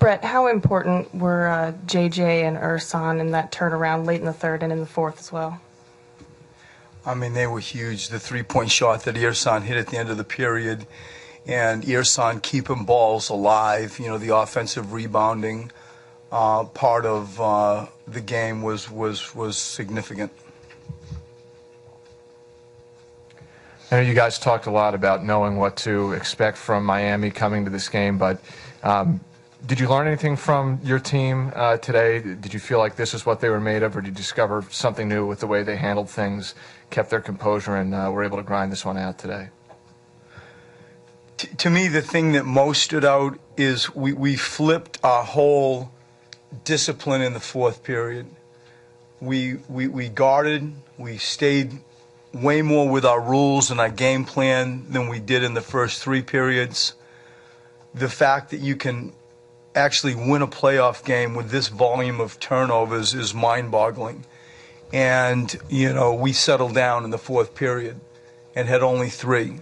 Brett, how important were JJ and Ersan in that turnaround late in the third and in the fourth as well? I mean, they were huge. The three-point shot that Ersan hit at the end of the period, and Ersan keeping balls alive, you know, the offensive rebounding part of the game was significant. I know you guys talked a lot about knowing what to expect from Miami coming to this game, but did you learn anything from your team today? Did you feel like this is what they were made of, or did you discover something new with the way they handled things, kept their composure, and were able to grind this one out today? To me, the thing that most stood out is we flipped our whole discipline in the fourth period. We guarded, we stayed way more with our rules and our game plan than we did in the first three periods. The fact that you can actually win a playoff game with this volume of turnovers is mind-boggling. And, you know, we settled down in the fourth period and had only three.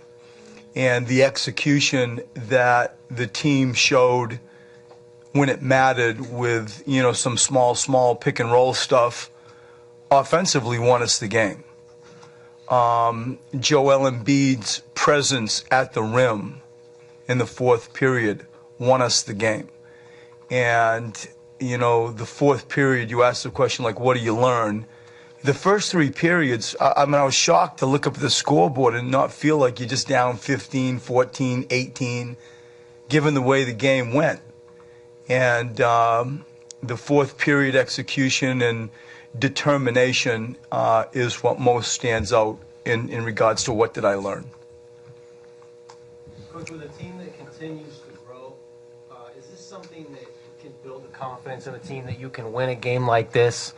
And the execution that the team showed when it mattered with, you know, some small pick-and-roll stuff offensively won us the game. Joel Embiid's presence at the rim in the fourth period won us the game. And, you know, the fourth period, you asked the question, like, what do you learn? The first three periods, I mean, I was shocked to look up at the scoreboard and not feel like you're just down 15, 14, 18, given the way the game went. And the fourth period execution and determination is what most stands out in regards to what did I learn. Coach, with a team that continues to grow, is this something that can build the confidence of a team that you can win a game like this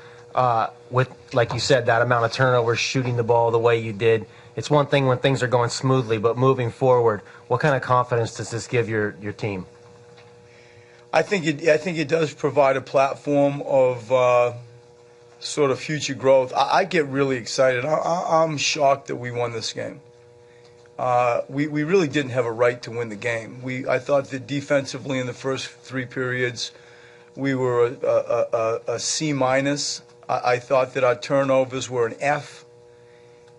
with, like you said, that amount of turnovers, shooting the ball the way you did? It's one thing when things are going smoothly, but moving forward, what kind of confidence does this give your team? I think it does provide a platform of sort of future growth. I get really excited. I'm shocked that we won this game. We really didn't have a right to win the game. I thought that defensively in the first three periods we were a C minus. I thought that our turnovers were an F,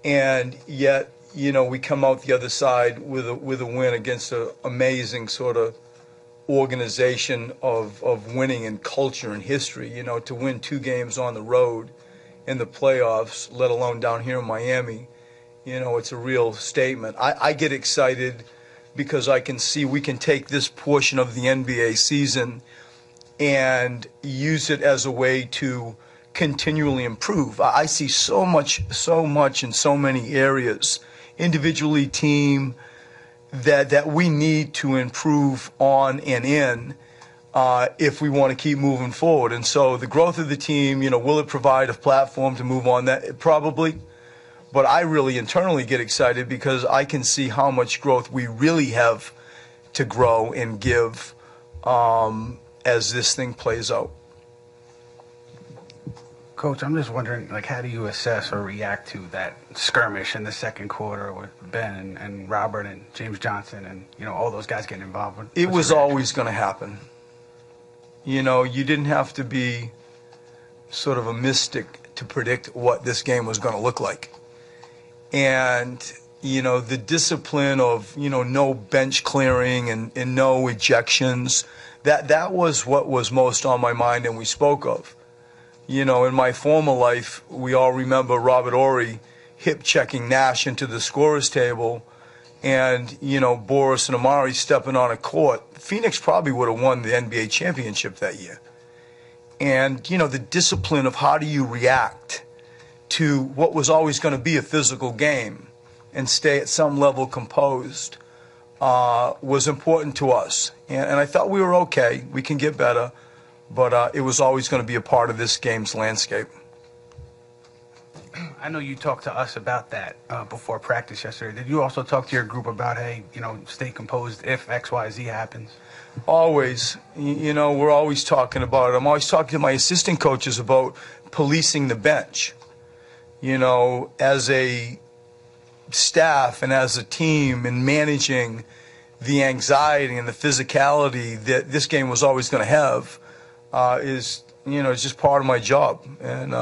and yet, you know, we come out the other side with a win against an amazing sort of organization of winning and culture and history. You know, to win two games on the road in the playoffs, let alone down here in Miami, you know, it's a real statement. I get excited because I can see we can take this portion of the NBA season and use it as a way to continually improve. I see so much in so many areas, individually, team, that we need to improve on and in if we want to keep moving forward. And so the growth of the team, you know, will it provide a platform to move on? That probably. But I really internally get excited because I can see how much growth we really have to grow and give as this thing plays out. Coach, I'm just wondering, like, how do you assess or react to that skirmish in the second quarter with Ben and Robert and James Johnson and, you know, all those guys getting involved? It was always going to happen. You know, you didn't have to be sort of a mystic to predict what this game was going to look like. And, you know, the discipline of, you know, no bench clearing and no ejections, that was what was most on my mind and we spoke of. You know, in my former life, we all remember Robert Horry hip-checking Nash into the scorer's table and, you know, Boris and Amari stepping on a court. Phoenix probably would have won the NBA championship that year. And, you know, the discipline of how do you react to what was always going to be a physical game and stay at some level composed was important to us. And I thought we were okay. We can get better. But it was always going to be a part of this game's landscape. I know you talked to us about that before practice yesterday. Did you also talk to your group about, hey, you know, stay composed if X, Y, Z happens? Always. You know, we're always talking about it. I'm always talking to my assistant coaches about policing the bench. You know, as a staff and as a team and managing the anxiety and the physicality that this game was always going to have is, it's just part of my job. And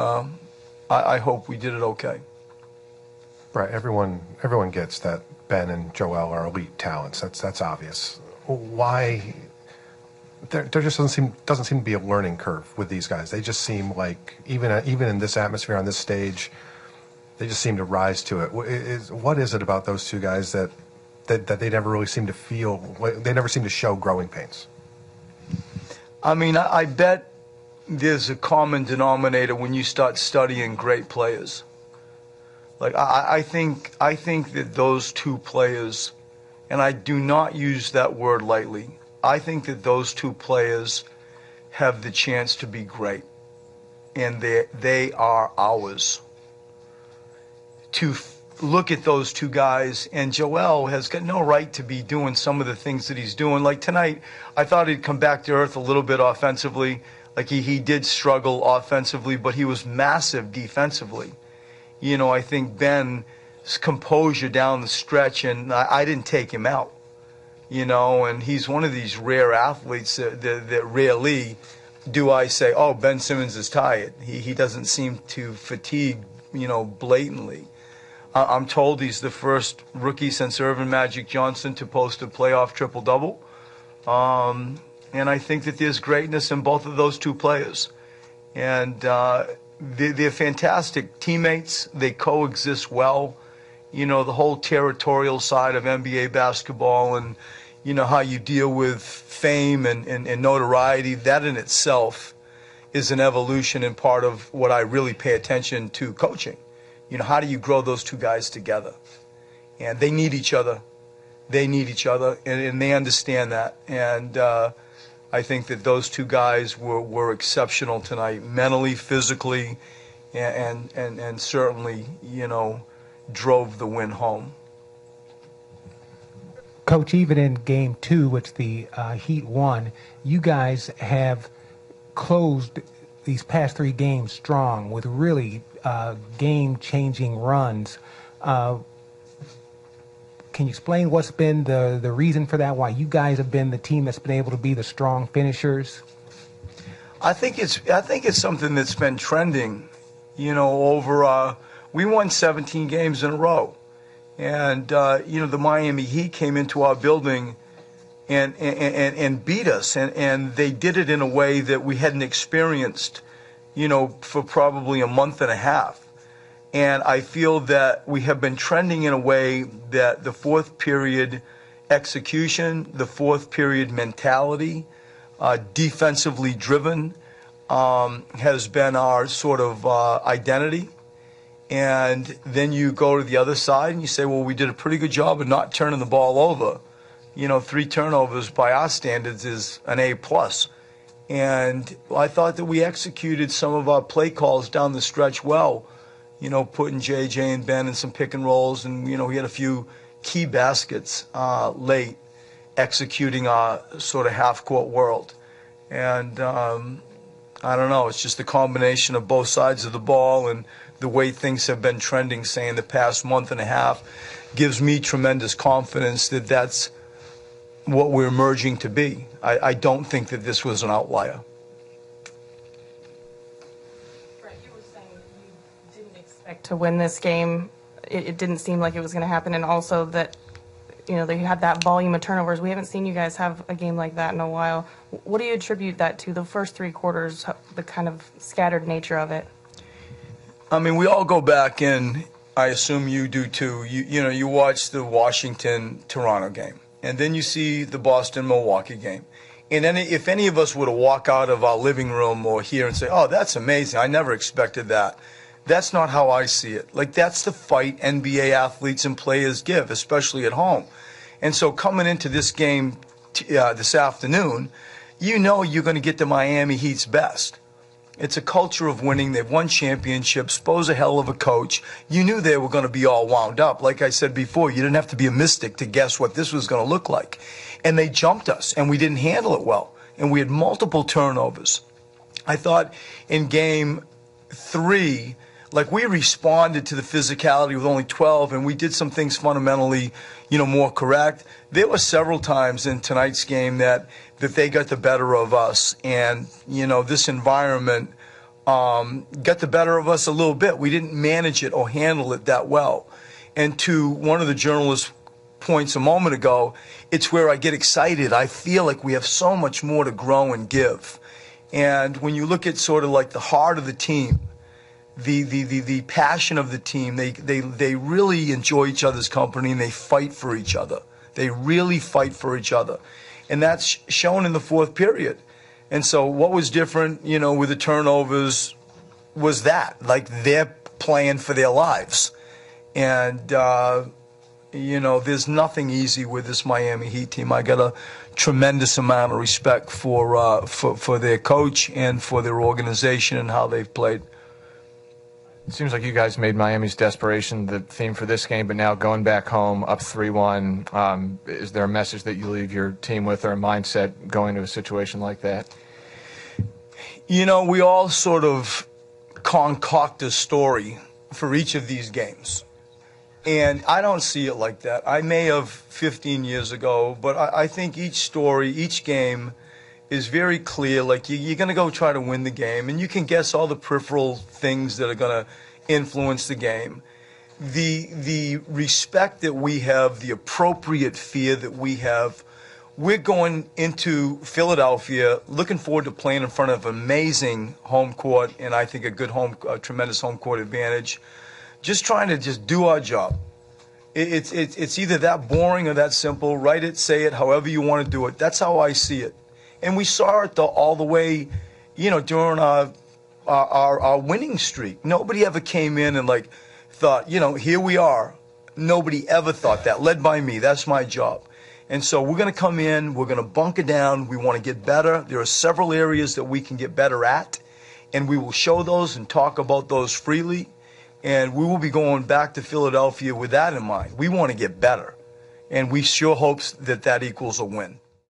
I hope we did it okay. Right. Everyone gets that Ben and Joel are elite talents. That's obvious. Why? There just doesn't seem to be a learning curve with these guys. They just seem like even in this atmosphere on this stage, they just seem to rise to it. What is it about those two guys that they never really seem to feel? They never seem to show growing pains. I mean, I bet there's a common denominator when you start studying great players. Like I think that those two players, and I do not use that word lightly, I think that those two players have the chance to be great, and they are ours. To look at those two guys, and Joel has got no right to be doing some of the things that he's doing. Like tonight, I thought he'd come back to earth a little bit offensively. Like he did struggle offensively, but he was massive defensively. I think Ben's composure down the stretch, and I didn't take him out. And he's one of these rare athletes that rarely do I say, oh, Ben Simmons is tired. He doesn't seem to fatigue, blatantly. I'm told he's the first rookie since Irvin Magic Johnson to post a playoff triple-double. And I think that there's greatness in both of those two players. And they're fantastic teammates. They coexist well. The whole territorial side of NBA basketball and, how you deal with fame and notoriety, that in itself is an evolution and part of what I really pay attention to coaching. How do you grow those two guys together? And they need each other. They need each other, and they understand that. And I think that those two guys were exceptional tonight, mentally, physically, and certainly, drove the win home. Coach, even in Game 2, which the Heat won, you guys have closed these past 3 games strong with really game-changing runs. Can you explain what's been the reason for that? Why you guys have been the team that's been able to be the strong finishers? I think it's something that's been trending. Over we won 17 games in a row, and the Miami Heat came into our building and beat us, and they did it in a way that we hadn't experienced, for probably a month and a half. And I feel that we have been trending in a way that the fourth period execution, the fourth period mentality, defensively driven, has been our sort of identity. And then you go to the other side and you say, well, we did a pretty good job of not turning the ball over. 3 turnovers by our standards is an A+. And I thought that we executed some of our play calls down the stretch well. Putting JJ and Ben in some pick and rolls, and we had a few key baskets late, executing our sort of half-court world. And I don't know, it's just the combination of both sides of the ball and the way things have been trending, say, in the past month and a half, gives me tremendous confidence that that's what we're emerging to be. I don't think that this was an outlier. You were saying you didn't expect to win this game. It didn't seem like it was going to happen, and also that they had that volume of turnovers. We haven't seen you guys have a game like that in a while. What do you attribute that to? The first 3 quarters, the kind of scattered nature of it. I mean, we all go back and I assume you do too. You watch the Washington-Toronto game, and then you see the Boston-Milwaukee game. And if any of us were to walk out of our living room or here and say, oh, that's amazing, I never expected that. That's not how I see it. Like, that's the fight NBA athletes and players give, especially at home. And so coming into this game this afternoon, you're going to get the Miami Heat's best. It's a culture of winning. They've won championships. Spo's a hell of a coach. You knew they were going to be all wound up. Like I said before, you didn't have to be a mystic to guess what this was going to look like. And they jumped us, and we didn't handle it well. And we had multiple turnovers. I thought in Game 3, like we responded to the physicality with only 12, and we did some things fundamentally, more correct. There were several times in tonight's game that they got the better of us, and this environment got the better of us a little bit. We didn't manage it or handle it that well. And to one of the journalists' points a moment ago, it's where I get excited. I feel like we have so much more to grow and give. And when you look at sort of like the heart of the team, the passion of the team, they really enjoy each other's company, and they fight for each other. They really fight for each other. And that's shown in the fourth period. And so what was different, with the turnovers was that, like, they're playing for their lives. And, there's nothing easy with this Miami Heat team. I got a tremendous amount of respect for their coach and for their organization and how they've played. It seems like you guys made Miami's desperation the theme for this game, but now going back home up 3-1, is there a message that you leave your team with, or a mindset going to a situation like that? We all sort of concoct a story for each of these games. And I don't see it like that. I may have 15 years ago, but I think each story, each game is very clear. Like, you're going to go try to win the game, and you can guess all the peripheral things that are going to influence the game. The respect that we have, the appropriate fear that we have. We're going into Philadelphia looking forward to playing in front of amazing home court, and I think a tremendous home court advantage. Just trying to just do our job. It's either that boring or that simple. Write it, say it, however you want to do it. That's how I see it. And we saw it all the way, during our winning streak. Nobody ever came in and thought, here we are. Nobody ever thought that. Led by me. That's my job. And so we're going to come in. We're going to bunker down. We want to get better. There are several areas that we can get better at, and we will show those and talk about those freely. And we will be going back to Philadelphia with that in mind. We want to get better, and we sure hope that equals a win.